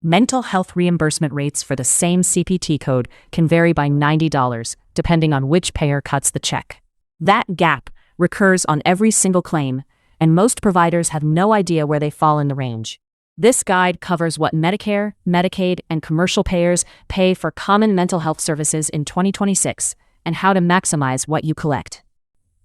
Mental health reimbursement rates for the same CPT code can vary by $90, depending on which payer cuts the check. That gap recurs on every single claim, and most providers have no idea where they fall in the range. This guide covers what Medicare, Medicaid, and commercial payers pay for common mental health services in 2026 and how to maximize what you collect.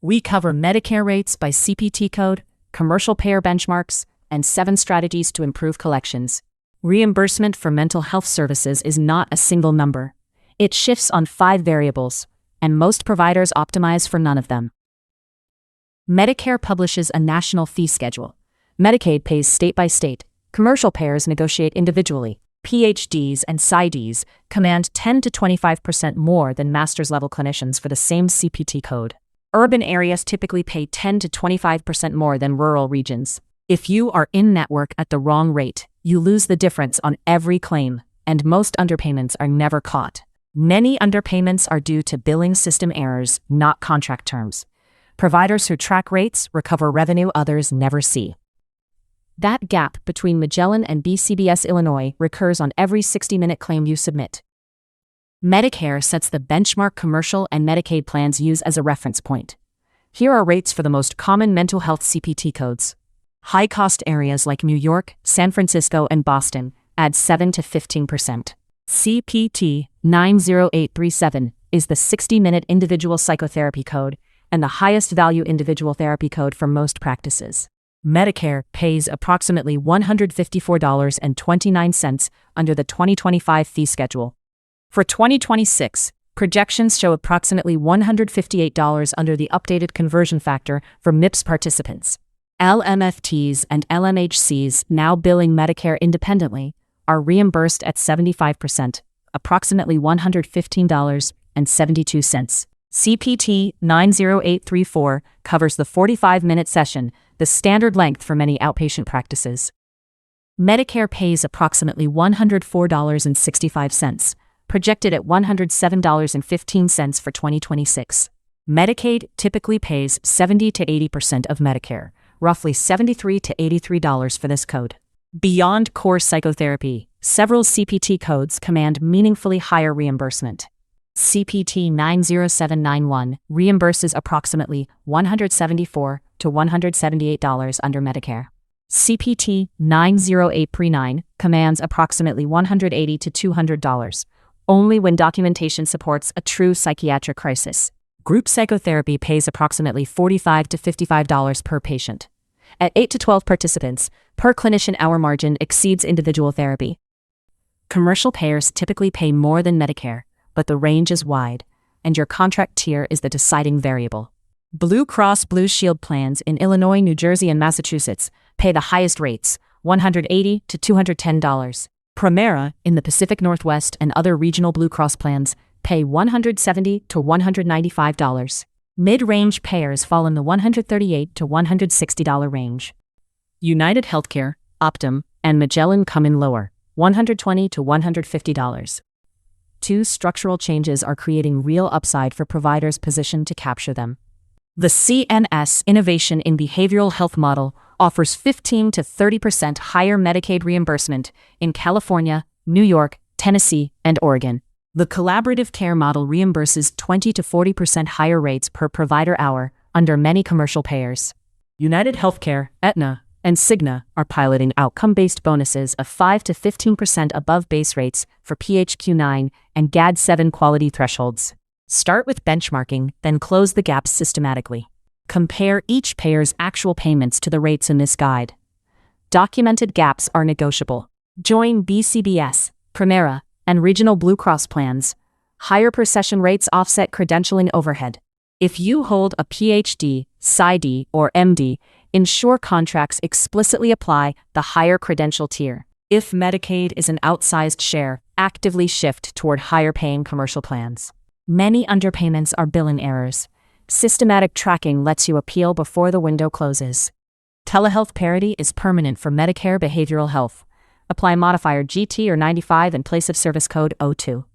We cover Medicare rates by CPT code, commercial payer benchmarks, and 7 strategies to improve collections. Reimbursement for mental health services is not a single number. It shifts on 5 variables, and most providers optimize for none of them. Medicare publishes a national fee schedule. Medicaid pays state by state. Commercial payers negotiate individually. PhDs and PsyDs command 10 to 25% more than master's level clinicians for the same CPT code. Urban areas typically pay 10 to 25% more than rural regions. If you are in-network at the wrong rate, you lose the difference on every claim, and most underpayments are never caught. Many underpayments are due to billing system errors, not contract terms. Providers who track rates recover revenue others never see. That gap between Magellan and BCBS Illinois recurs on every 60-minute claim you submit. Medicare sets the benchmark commercial and Medicaid plans use as a reference point. Here are rates for the most common mental health CPT codes. High-cost areas like New York, San Francisco, and Boston add 7 to 15%. CPT 90837 is the 60-minute individual psychotherapy code and the highest value individual therapy code for most practices. Medicare pays approximately $154.29 under the 2025 fee schedule. For 2026, projections show approximately $158 under the updated conversion factor for MIPS participants. LMFTs and LMHCs now billing Medicare independently are reimbursed at 75%, approximately $115.72. CPT 90834 covers the 45-minute session, the standard length for many outpatient practices. Medicare pays approximately $104.65, projected at $107.15 for 2026. Medicaid typically pays 70 to 80% of Medicare, roughly $73 to $83 for this code. Beyond core psychotherapy, several CPT codes command meaningfully higher reimbursement. CPT 90791 reimburses approximately $174 to $178 under Medicare. CPT 90839 commands approximately $180 to $200, only when documentation supports a true psychiatric crisis. Group psychotherapy pays approximately $45 to $55 per patient. At 8 to 12 participants, per clinician hour margin exceeds individual therapy. Commercial payers typically pay more than Medicare, but the range is wide, and your contract tier is the deciding variable. Blue Cross Blue Shield plans in Illinois, New Jersey, and Massachusetts pay the highest rates, $180 to $210. Premera in the Pacific Northwest and other regional Blue Cross plans pay $170 to $195. Mid-range payers fall in the $138 to $160 range. United Healthcare, Optum, and Magellan come in lower, $120 to $150. 2 structural changes are creating real upside for providers positioned to capture them. The CNS Innovation in Behavioral Health model offers 15 to 30% higher Medicaid reimbursement in California, New York, Tennessee, and Oregon. The collaborative care model reimburses 20 to 40% higher rates per provider hour under many commercial payers. United Healthcare, Aetna, and Cigna are piloting outcome-based bonuses of 5 to 15% above base rates for PHQ-9 and GAD-7 quality thresholds. Start with benchmarking, then close the gaps systematically. Compare each payer's actual payments to the rates in this guide. Documented gaps are negotiable. Join BCBS, Premera, and regional Blue Cross plans. Higher per session rates offset credentialing overhead. If you hold a PhD, PsyD, or MD, ensure contracts explicitly apply the higher credential tier. If Medicaid is an outsized share, actively shift toward higher-paying commercial plans. Many underpayments are billing errors. Systematic tracking lets you appeal before the window closes. Telehealth parity is permanent for Medicare behavioral health. Apply modifier GT or 95 in place of service code 02.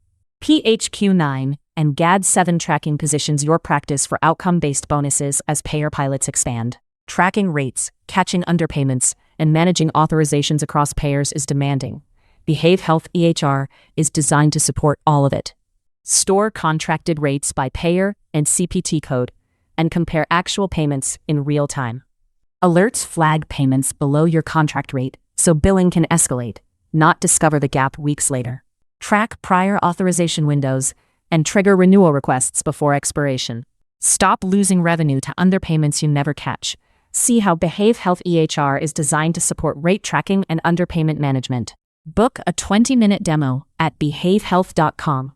PHQ-9 and GAD-7 tracking positions your practice for outcome-based bonuses as payer pilots expand. Tracking rates, catching underpayments, and managing authorizations across payers is demanding, Behave Health EHR is designed to support all of it. Store contracted rates by payer and CPT code, and compare actual payments in real time. Alerts flag payments below your contract rate, so billing can escalate, not discover the gap weeks later. Track prior authorization windows and trigger renewal requests before expiration. Stop losing revenue to underpayments you never catch. See how Behave Health EHR is designed to support rate tracking and underpayment management. Book a 20-minute demo at behavehealth.com.